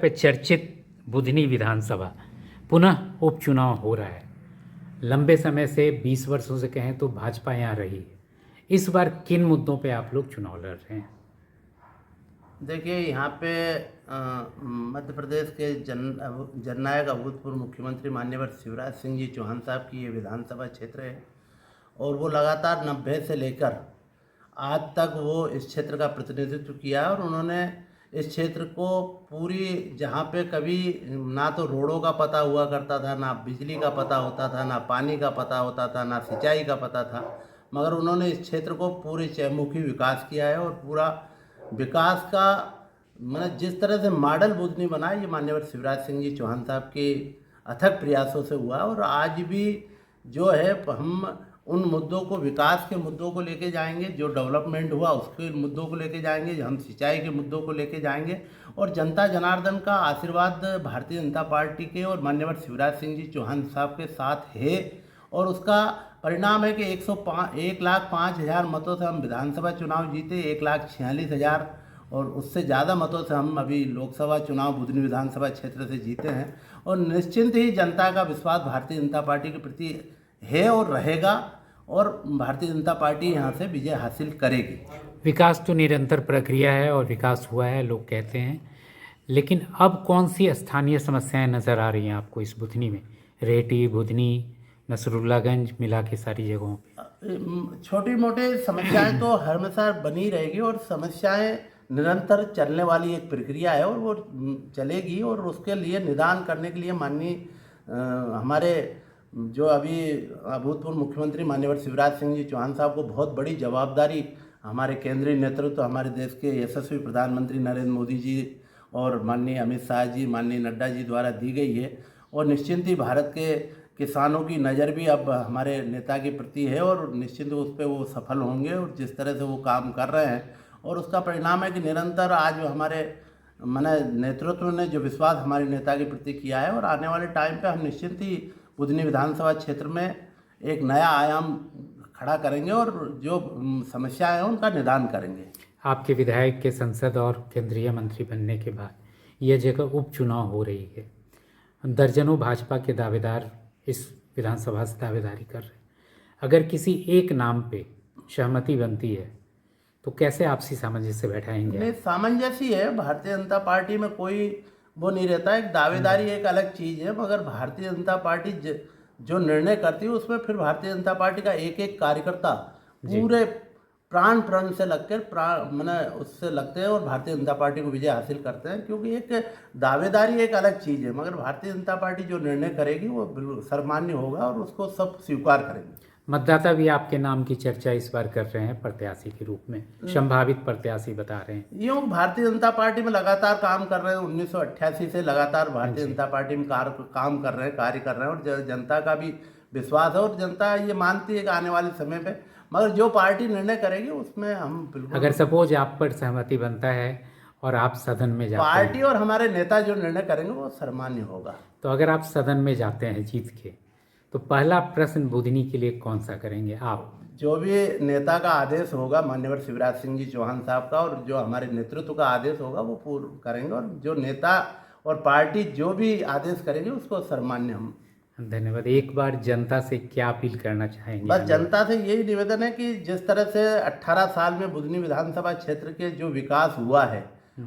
पे चर्चित बुधनी विधानसभा पुनः उपचुनाव हो रहा है। लंबे समय से 20 वर्षों से कहें तो भाजपा यहाँ रही है। इस बार किन मुद्दों पे आप लोग चुनाव लड़ रहे हैं? देखिए, यहाँ पे मध्य प्रदेश के जननायक अभूतपूर्व मुख्यमंत्री माननीय शिवराज सिंह जी चौहान साहब की ये विधानसभा क्षेत्र है और वो लगातार 90 से लेकर आज तक वो इस क्षेत्र का प्रतिनिधित्व किया है और उन्होंने इस क्षेत्र को पूरी, जहाँ पे कभी ना तो रोडों का पता हुआ करता था, ना बिजली का पता होता था, ना पानी का पता होता था, ना सिंचाई का पता था, मगर उन्होंने इस क्षेत्र को पूरे चहुमुखी विकास किया है और पूरा विकास का मतलब जिस तरह से मॉडल बुधनी बना है, ये माननीय शिवराज सिंह जी चौहान साहब के अथक प्रयासों से हुआ। और आज भी जो है हम उन मुद्दों को, विकास के मुद्दों को लेके जाएंगे, जो डेवलपमेंट हुआ उसके मुद्दों को लेके जाएंगे, हम सिंचाई के मुद्दों को लेके जाएंगे। और जनता जनार्दन का आशीर्वाद भारतीय जनता पार्टी के और माननीय शिवराज सिंह जी चौहान साहब के साथ है और उसका परिणाम है कि 1,05,000 मतों से हम विधानसभा चुनाव जीते, 1,46,000 और उससे ज़्यादा मतों से हम अभी लोकसभा चुनाव बुधनी विधानसभा क्षेत्र से जीते हैं। और निश्चिंत ही जनता का विश्वास भारतीय जनता पार्टी के प्रति है और रहेगा और भारतीय जनता पार्टी यहाँ से विजय हासिल करेगी। विकास तो निरंतर प्रक्रिया है और विकास हुआ है लोग कहते हैं, लेकिन अब कौन सी स्थानीय समस्याएं नज़र आ रही हैं आपको इस बुधनी में? रेहटी, बुधनी, नसरुल्लागंज मिला के सारी जगहों पे छोटी मोटी समस्याएं तो हमेशा बनी रहेगी और समस्याएं निरंतर चलने वाली एक प्रक्रिया है और वो चलेगी। और उसके लिए निदान करने के लिए माननीय हमारे जो अभी अभूतपूर्व मुख्यमंत्री माननीय शिवराज सिंह जी चौहान साहब को बहुत बड़ी जवाबदारी हमारे केंद्रीय नेतृत्व, हमारे देश के यशस्वी प्रधानमंत्री नरेंद्र मोदी जी और माननीय अमित शाह जी, माननीय नड्डा जी द्वारा दी गई है। और निश्चिंत ही भारत के किसानों की नज़र भी अब हमारे नेता के प्रति है और निश्चिंत उस पर वो सफल होंगे और जिस तरह से वो काम कर रहे हैं और उसका परिणाम है कि निरंतर आज हमारे नेतृत्व ने जो विश्वास हमारे नेता के प्रति किया है और आने वाले टाइम पे हम निश्चिंत ही बुधनी विधानसभा क्षेत्र में एक नया आयाम खड़ा करेंगे और जो समस्याएं हैं उनका निदान करेंगे। आपके विधायक के संसद और केंद्रीय मंत्री बनने के बाद यह जगह उपचुनाव हो रही है। दर्जनों भाजपा के दावेदार इस विधानसभा से दावेदारी कर रहे हैं। अगर किसी एक नाम पे सहमति बनती है तो कैसे आपसी सामंजस्य बैठाएंगे? नहीं, सामंजस्य ही है। भारतीय जनता पार्टी में कोई वो नहीं रहता है। दावेदारी एक अलग चीज़ है, मगर भारतीय जनता पार्टी जो निर्णय करती है उसमें फिर भारतीय जनता पार्टी का एक एक कार्यकर्ता पूरे प्राण प्रण से लगकर उससे लगते हैं और भारतीय जनता पार्टी को विजय हासिल करते हैं। क्योंकि एक दावेदारी एक अलग चीज़ है, मगर भारतीय जनता पार्टी जो निर्णय करेगी वो बिल्कुल सर्वमान्य होगा और उसको सब स्वीकार करेंगे। मतदाता भी आपके नाम की चर्चा इस बार कर रहे हैं प्रत्याशी के रूप में, संभावित प्रत्याशी बता रहे हैं। यूँ भारतीय जनता पार्टी में लगातार काम कर रहे हैं, 1988 से लगातार भारतीय जनता पार्टी में काम कर रहे हैं, कार्य कर रहे हैं और जनता का भी विश्वास है और जनता ये मानती है कि आने वाले समय पे मगर जो पार्टी निर्णय करेगी उसमें हम बिल्कुल। अगर सपोज आप पर सहमति बनता है और आप सदन में जाते हैं, पार्टी और हमारे नेता जो निर्णय करेंगे वो सर्वमान्य होगा। तो अगर आप सदन में जाते हैं जीत के, तो पहला प्रश्न बुधनी के लिए कौन सा करेंगे आप? जो भी नेता का आदेश होगा माननीय शिवराज सिंह जी चौहान साहब का और जो हमारे नेतृत्व का आदेश होगा वो पूर्ण करेंगे और जो नेता और पार्टी जो भी आदेश करेंगे उसको सर्वमान्य हम। धन्यवाद। एक बार जनता से क्या अपील करना चाहेंगे? बस जनता से यही निवेदन है कि जिस तरह से 18 साल में बुधनी विधानसभा क्षेत्र के जो विकास हुआ है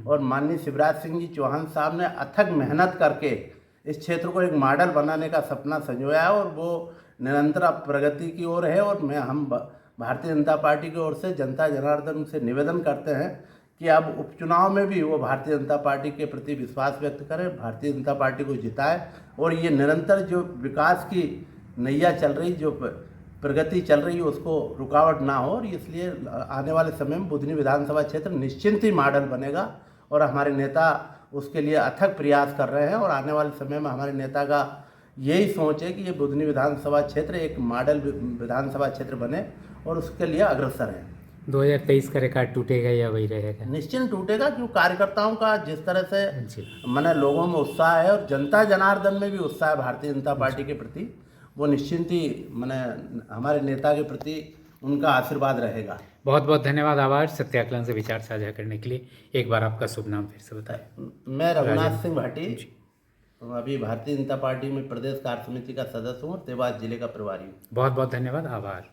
और माननीय शिवराज सिंह जी चौहान साहब ने अथक मेहनत करके इस क्षेत्र को एक मॉडल बनाने का सपना संजोया है और वो निरंतर प्रगति की ओर है। और हम भारतीय जनता पार्टी की ओर से जनता जनार्दन से निवेदन करते हैं कि अब उपचुनाव में भी वो भारतीय जनता पार्टी के प्रति विश्वास व्यक्त करें, भारतीय जनता पार्टी को जिताए और ये निरंतर जो विकास की नैया चल रही, जो प्रगति चल रही है उसको रुकावट ना हो। और इसलिए आने वाले समय में बुधनी विधानसभा क्षेत्र निश्चिंत ही मॉडल बनेगा और हमारे नेता उसके लिए अथक प्रयास कर रहे हैं और आने वाले समय में हमारे नेता का यही सोच है कि ये बुधनी विधानसभा क्षेत्र एक मॉडल विधानसभा क्षेत्र बने और उसके लिए अग्रसर है। 2023 का रिकॉर्ड टूटेगा या वही रहेगा? निश्चित टूटेगा, क्यों कार्यकर्ताओं का जिस तरह से लोगों में उत्साह है और जनता जनार्दन में भी उत्साह है भारतीय जनता पार्टी के प्रति, वो निश्चिंत ही हमारे नेता के प्रति उनका आशीर्वाद रहेगा। बहुत बहुत धन्यवाद, आभार सत्याकलन से विचार साझा करने के लिए। एक बार आपका शुभ नाम फिर से बताएं। मैं रघुनाथ राजेंद्र सिंह भाटी, अभी भारतीय जनता पार्टी में प्रदेश कार्य समिति का सदस्य हूँ और देवास जिले का प्रभारी हूँ। बहुत बहुत धन्यवाद, आभार।